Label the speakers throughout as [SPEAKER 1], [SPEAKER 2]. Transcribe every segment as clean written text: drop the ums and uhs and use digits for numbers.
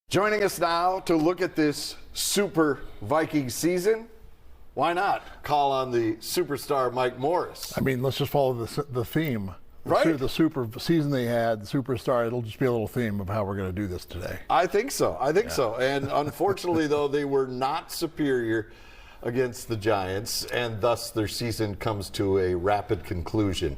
[SPEAKER 1] Joining us now to look at this Super Vikings season, why not call on the superstar Mike Morris?
[SPEAKER 2] I mean, let's just follow the theme.
[SPEAKER 1] Right.
[SPEAKER 2] The super season they had, the superstar, it'll just be a little theme of how we're going to do this today.
[SPEAKER 1] I think so. So. And unfortunately, though, they were not superior against the Giants, and thus their season comes to a rapid conclusion.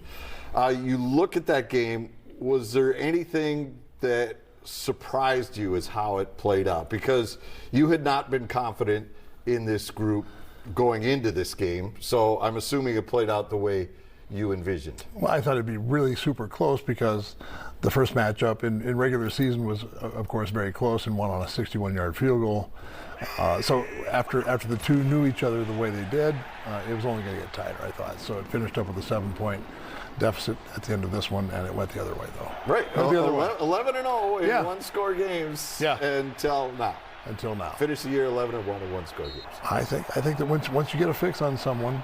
[SPEAKER 1] You look at that game, was there anything that surprised you as how it played out? Because you had not been confident in this group going into this game, so I'm assuming it played out the way you envisioned.
[SPEAKER 2] Well, I thought it'd be really super close because the first matchup in regular season was, of course, very close and won on a 61-yard field goal. So after the two knew each other the way they did, it was only going to get tighter, I thought. So it finished up with a 7-point deficit at the end of this one, and it went the other way, though.
[SPEAKER 1] Right.
[SPEAKER 2] The other way.
[SPEAKER 1] 11-0 in one-score games until now.
[SPEAKER 2] Until now.
[SPEAKER 1] Finish the year 11-1 in one-score games.
[SPEAKER 2] I think that once you get a fix on someone,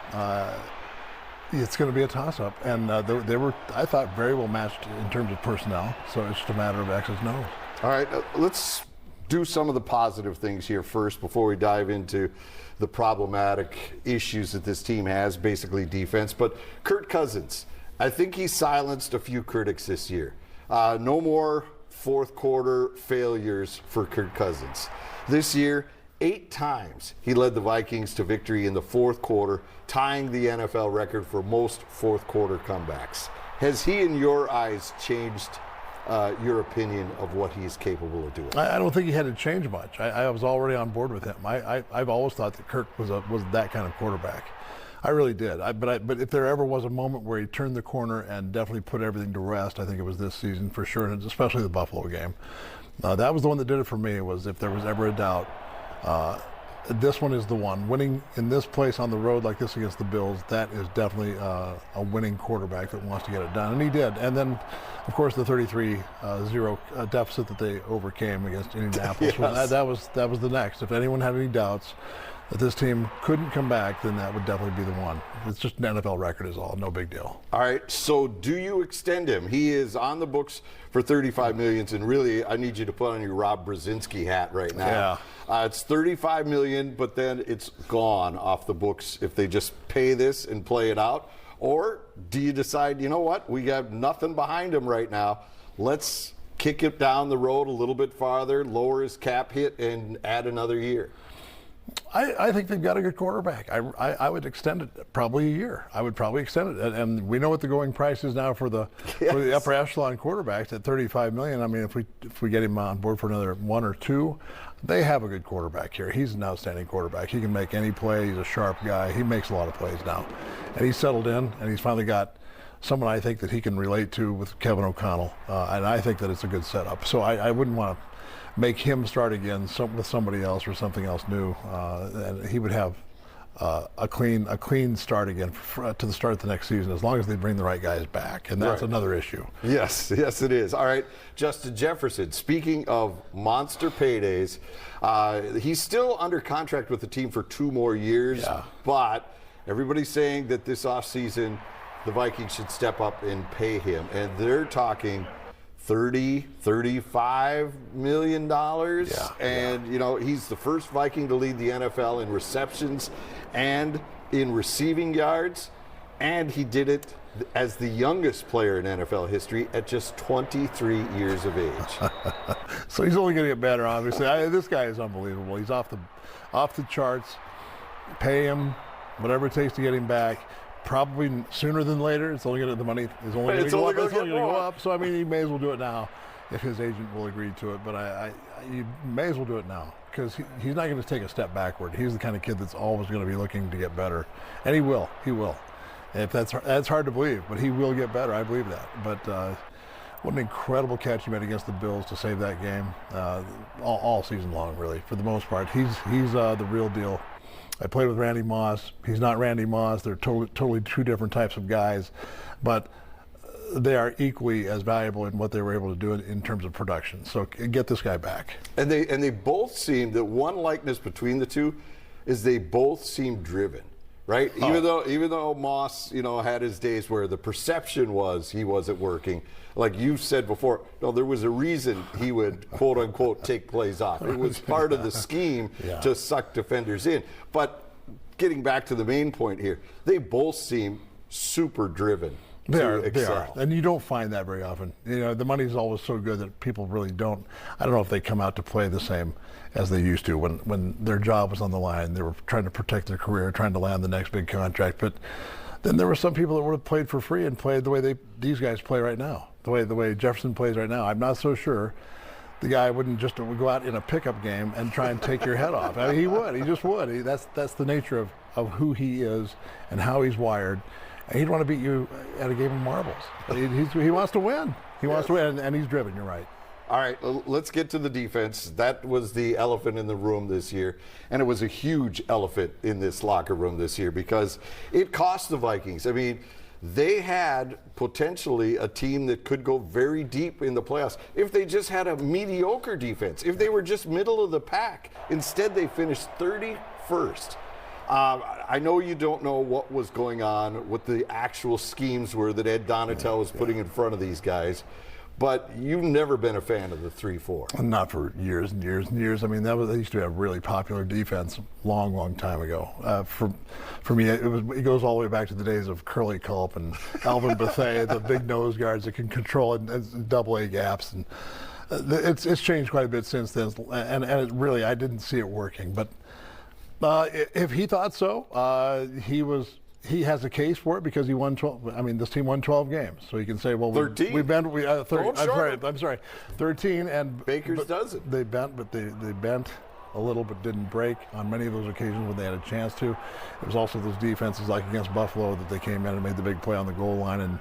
[SPEAKER 2] it's going to be a toss-up, and they were, I thought, very well matched in terms of personnel. So it's just a matter of X's and O's.
[SPEAKER 1] All right, let's do some of the positive things here first before we dive into the problematic issues that this team has, basically defense. But Kirk Cousins, I think he silenced a few critics this year. No more fourth quarter failures for Kirk Cousins. This year, 8 times he led the Vikings to victory in the fourth quarter, tying the NFL record for most fourth quarter comebacks. Has he, in your eyes, changed your opinion of what he's capable of doing?
[SPEAKER 2] I don't think he had to change much. I was already on board with him. I've always thought that Kirk was that kind of quarterback. I really did. But if there ever was a moment where he turned the corner and definitely put everything to rest, I think it was this season for sure, and especially the Buffalo game. That was the one that did it for me. Was if there was ever a doubt, this one is the one. Winning in this place on the road like this against the Bills, that is definitely a winning quarterback that wants to get it done, and he did. And then, of course, the 33-0 deficit that they overcame against Indianapolis.
[SPEAKER 1] Yes.
[SPEAKER 2] That was the next. If anyone had any doubts that this team couldn't come back, then that would definitely be the one. It's just an NFL record is all, no big deal.
[SPEAKER 1] All right, so do you extend him? He is on the books for $35 million, and really, I need you to put on your Rob Brzezinski hat right now.
[SPEAKER 2] Yeah.
[SPEAKER 1] It's $35 million, but then it's gone off the books if they just pay this and play it out. Or do you decide, you know what, we have nothing behind him right now. Let's kick it down the road a little bit farther, lower his cap hit, and add another year?
[SPEAKER 2] I think they've got a good quarterback. I would extend it probably a year. I would probably extend it, and we know what the going price is now for the upper echelon quarterbacks at $35 million. I mean, if we get him on board for another 1 or 2, they have a good quarterback here. He's an outstanding quarterback. He can make any play. He's a sharp guy. He makes a lot of plays now, and he's settled in, and he's finally got someone I think that he can relate to with Kevin O'Connell, and I think that it's a good setup. So I wouldn't want to make him start again with somebody else or something else new, and he would have a clean start again to the start of the next season, as long as they bring the right guys back, and that's another issue.
[SPEAKER 1] Yes, it is. All right, Justin Jefferson, speaking of monster paydays, he's still under contract with the team for 2 more years, but everybody's saying that this offseason the Vikings should step up and pay him, and they're talking $35 million. And you know, he's the first Viking to lead the NFL in receptions and in receiving yards, and he did it as the youngest player in NFL history at just 23 years of age.
[SPEAKER 2] So he's only going to get better, obviously. This guy is unbelievable. He's off the charts. Pay him whatever it takes to get him back. Probably sooner than later. It's only going to, the money is only going to go up. So I mean, he may as well do it now if his agent will agree to it. But you may as well do it now because he's not going to take a step backward. He's the kind of kid that's always going to be looking to get better, and he will. If that's hard to believe, but he will get better. I believe that. But what an incredible catch he made against the Bills to save that game all season long, really. For the most part, he's the real deal. I played with Randy Moss. He's not Randy Moss. They're totally 2 different types of guys, but they are equally as valuable in what they were able to do in terms of production. So get this guy back.
[SPEAKER 1] And they both seem, that one likeness between the two is they both seem driven. right? Even though Moss, had his days where the perception was he wasn't working. Like you've said before, no, there was a reason he would quote unquote take plays off. It was part of the scheme to suck defenders in. But getting back to the main point here, they both seem super driven. They are,
[SPEAKER 2] and you don't find that very often. The money's always so good that people really don't. I don't know if they come out to play the same as they used to when their job was on the line. They were trying to protect their career, trying to land the next big contract. But then there were some people that would have played for free and played the way these guys play right now, the way Jefferson plays right now. I'm not so sure the guy wouldn't just go out in a pickup game and try and take your head off. I mean, he would. He just would. That's the nature of who he is and how he's wired. And he'd want to beat you at a game of marbles. He wants to win. He wants to win, and he's driven. You're right.
[SPEAKER 1] All right, let's get to the defense. That was the elephant in the room this year, and it was a huge elephant in this locker room this year because it cost the Vikings. I mean, they had potentially a team that could go very deep in the playoffs if they just had a mediocre defense, if they were just middle of the pack. Instead, they finished 31st. I know you don't know what was going on, what the actual schemes were that Ed Donatel was putting in front of these guys, but you've never been a fan of the 3-4.
[SPEAKER 2] Not for years and years and years. I mean, they used to be a really popular defense long time ago. For me, it goes all the way back to the days of Curly Culp and Alvin Bethea, the big nose guards that can control it and double-A gaps. And it's changed quite a bit since then, and it really, I didn't see it working. But if he thought so, he has a case for it because he won 12. I mean, this team won 12 games, so he can say, "Well,
[SPEAKER 1] 13.
[SPEAKER 2] We bent. 30, I'm sorry, 13." And
[SPEAKER 1] Baker's doesn't.
[SPEAKER 2] They bent, but they bent a little, but didn't break on many of those occasions when they had a chance to. It was also those defenses like against Buffalo that they came in and made the big play on the goal line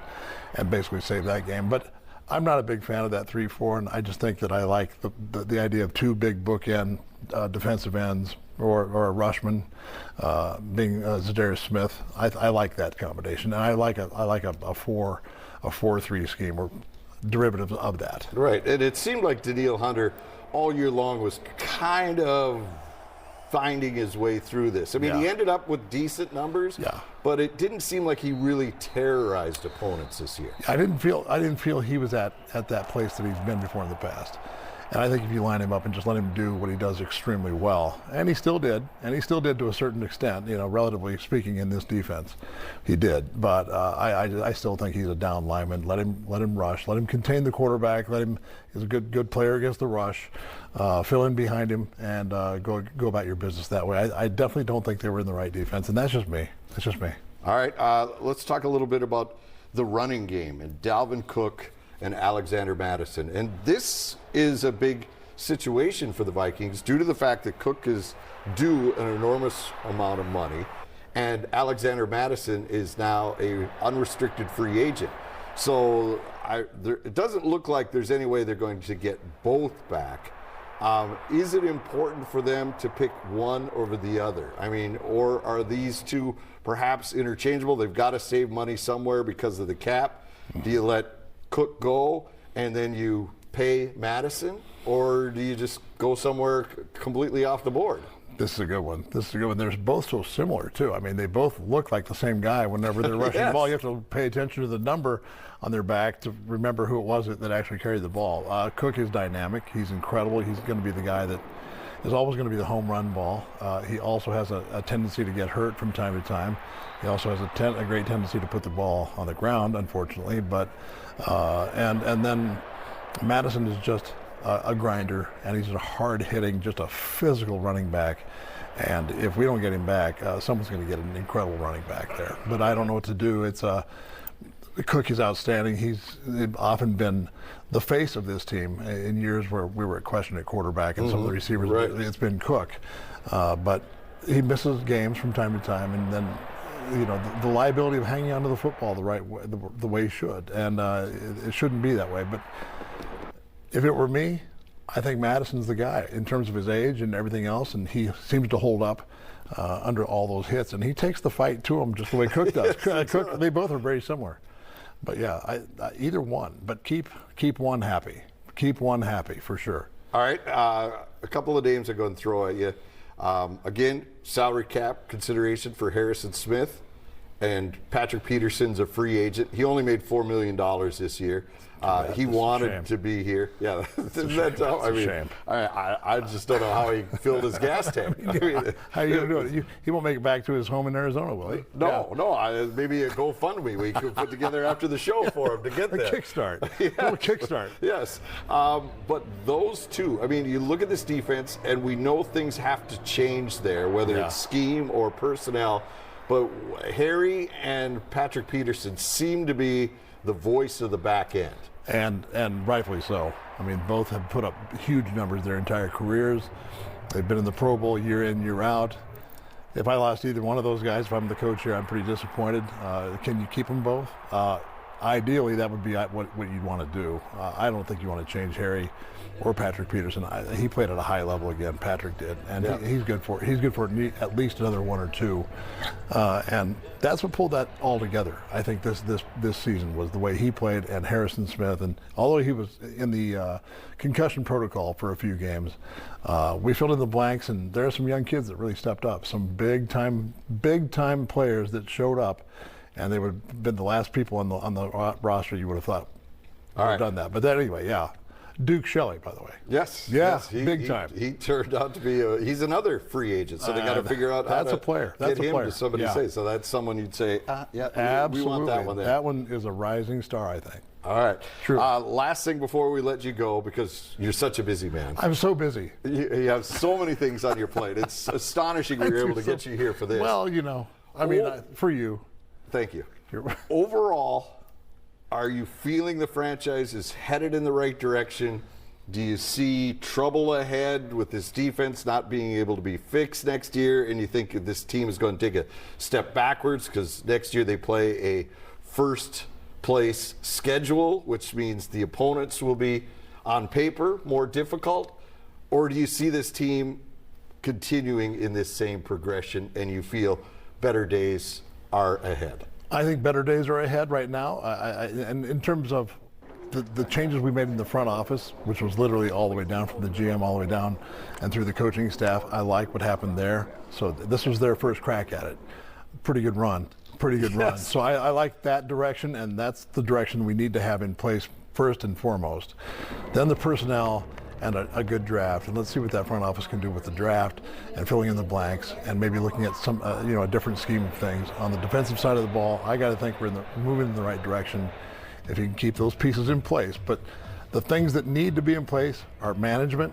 [SPEAKER 2] and basically saved that game. But I'm not a big fan of that 3-4, and I just think that I like the idea of two big bookend defensive ends or a rushman being Zadarius Smith. I like that combination, and I like a 4-3 scheme or derivative of that.
[SPEAKER 1] Right, and it seemed like Danielle Hunter all year long was kind of finding his way through this. I mean, he ended up with decent numbers, but it didn't seem like he really terrorized opponents this year.
[SPEAKER 2] I didn't feel he was at that place that he's been before in the past. And I think if you line him up and just let him do what he does extremely well, and he still did to a certain extent, relatively speaking in this defense, he did. But I still think he's a down lineman. Let him rush. Let him contain the quarterback. He's a good player against the rush. Fill in behind him and go about your business that way. I definitely don't think they were in the right defense, and that's just me. That's just me.
[SPEAKER 1] All right, let's talk a little bit about the running game and Dalvin Cook and Alexander Mattison. And this is a big situation for the Vikings due to the fact that Cook is due an enormous amount of money and Alexander Mattison is now a unrestricted free agent. So it doesn't look like there's any way they're going to get both back. Is it important for them to pick one over the other? I mean, or are these two perhaps interchangeable? They've got to save money somewhere because of the cap. Do you let Cook go and then you pay Mattison, or do you just go somewhere completely off the board?
[SPEAKER 2] This is a good one. They're both so similar too. I mean, they both look like the same guy whenever they're rushing the ball. You have to pay attention to the number on their back to remember who it was that actually carried the ball. Cook is dynamic. He's incredible. He's going to be the guy that is always going to be the home run ball. He also has a tendency to get hurt from time to time. He also has a great tendency to put the ball on the ground, unfortunately. But and then Madison is just a grinder, and he's a hard-hitting, just a physical running back. And if we don't get him back, someone's going to get an incredible running back there. But I don't know what to do. Cook is outstanding. He's often been the face of this team in years where we were at question at quarterback and some of the receivers.
[SPEAKER 1] Right.
[SPEAKER 2] It's been Cook, but he misses games from time to time, and then the liability of hanging onto the football the right way, the way he should, and it shouldn't be that way. But if it were me, I think Madison's the guy in terms of his age and everything else, and he seems to hold up under all those hits, and he takes the fight to him just the way Cook does. Cook, they both are very similar. But yeah, either one. But keep one happy. Keep one happy for sure.
[SPEAKER 1] All right, a couple of names I'm going to throw at you. Again, salary cap consideration for Harrison Smith, and Patrick Peterson's a free agent. He only made $4 million this year. He wanted to be here. Yeah, isn't that tough? I mean, I just don't know how he filled his gas tank. I mean,
[SPEAKER 2] how are you going to do it? He won't make it back to his home in Arizona, will he?
[SPEAKER 1] No. Maybe a GoFundMe we could put together after the show for him to get there.
[SPEAKER 2] A kickstart. A kickstart.
[SPEAKER 1] Yes. But those two, I mean, you look at this defense, and we know things have to change there, whether it's scheme or personnel. But Harry and Patrick Peterson seem to be the voice of the back end.
[SPEAKER 2] And rightfully so. I mean, both have put up huge numbers their entire careers. They've been in the Pro Bowl year in, year out. If I lost either one of those guys, if I'm the coach here, I'm pretty disappointed. Can you keep them both? Ideally, that would be what you'd want to do. I don't think you want to change Harry or Patrick Peterson. He played at a high level again. Patrick did, and he's good for it. He's good for at least another one or two, and that's what pulled that all together. I think this season was the way he played, and Harrison Smith. And although he was in the concussion protocol for a few games, we filled in the blanks, and there are some young kids that really stepped up. Some big time players that showed up. And they would have been the last people on the roster you would have thought would have done that. But then anyway, Duke Shelley, by the way.
[SPEAKER 1] Yes.
[SPEAKER 2] Big time.
[SPEAKER 1] He turned out to be he's another free agent, so they got to figure out how to get him to somebody to say. So that's someone you'd say,
[SPEAKER 2] absolutely.
[SPEAKER 1] We want that one there.
[SPEAKER 2] That one is a rising star, I think.
[SPEAKER 1] All right.
[SPEAKER 2] True.
[SPEAKER 1] Last thing before we let you go, because you're such a busy man.
[SPEAKER 2] I'm so busy.
[SPEAKER 1] You have so many things on your plate. It's astonishing we were able to get you here for this.
[SPEAKER 2] Well, for you.
[SPEAKER 1] Thank you. Overall, are you feeling the franchise is headed in the right direction? Do you see trouble ahead with this defense not being able to be fixed next year? And you think this team is going to take a step backwards because next year they play a first place schedule, which means the opponents will be on paper more difficult? Or do you see this team continuing in this same progression and you feel better days are ahead?
[SPEAKER 2] I think better days are ahead right now. And in terms of the changes we made in the front office, which was literally all the way down from the GM all the way down and through the coaching staff, I like what happened there. So this was their first crack at it. Pretty good run. So I like that direction, and that's the direction we need to have in place first and foremost. Then the personnel and a good draft, and let's see what that front office can do with the draft and filling in the blanks and maybe looking at some a different scheme of things. On the defensive side of the ball, I got to think we're moving in the right direction if you can keep those pieces in place. But the things that need to be in place are management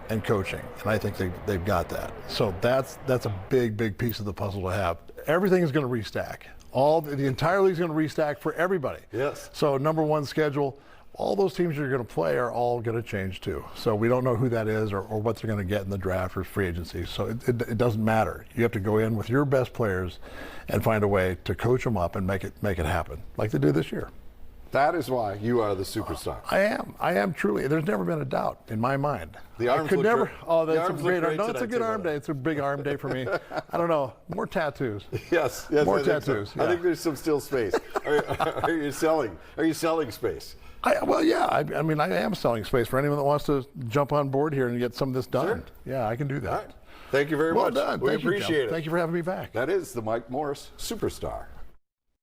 [SPEAKER 2] and coaching, and I think they've got that. So that's a big piece of the puzzle to have. Everything is going to restack. The entire league is going to restack for everybody.
[SPEAKER 1] Yes.
[SPEAKER 2] So number one schedule. All those teams you're going to play are all going to change too. So we don't know who that is or what they're going to get in the draft or free agency. So it doesn't matter. You have to go in with your best players and find a way to coach them up and make it happen like they did this year.
[SPEAKER 1] That is why you are the superstar.
[SPEAKER 2] I am truly. There's never been a doubt in my mind.
[SPEAKER 1] The arms look
[SPEAKER 2] never.
[SPEAKER 1] great.
[SPEAKER 2] Oh, that's a great arm.
[SPEAKER 1] Great
[SPEAKER 2] No, it's a good arm day. It's a big arm day for me. I don't know. More tattoos.
[SPEAKER 1] Yes.
[SPEAKER 2] More tattoos.
[SPEAKER 1] I think there's some still space. Are you selling space?
[SPEAKER 2] I mean, I am selling space for anyone that wants to jump on board here and get some of this done.
[SPEAKER 1] Sure.
[SPEAKER 2] Yeah, I can do that.
[SPEAKER 1] All right. Thank you very
[SPEAKER 2] well
[SPEAKER 1] much.
[SPEAKER 2] Done.
[SPEAKER 1] We appreciate it.
[SPEAKER 2] Thank you for having me back.
[SPEAKER 1] That is the Mike Morris Superstar.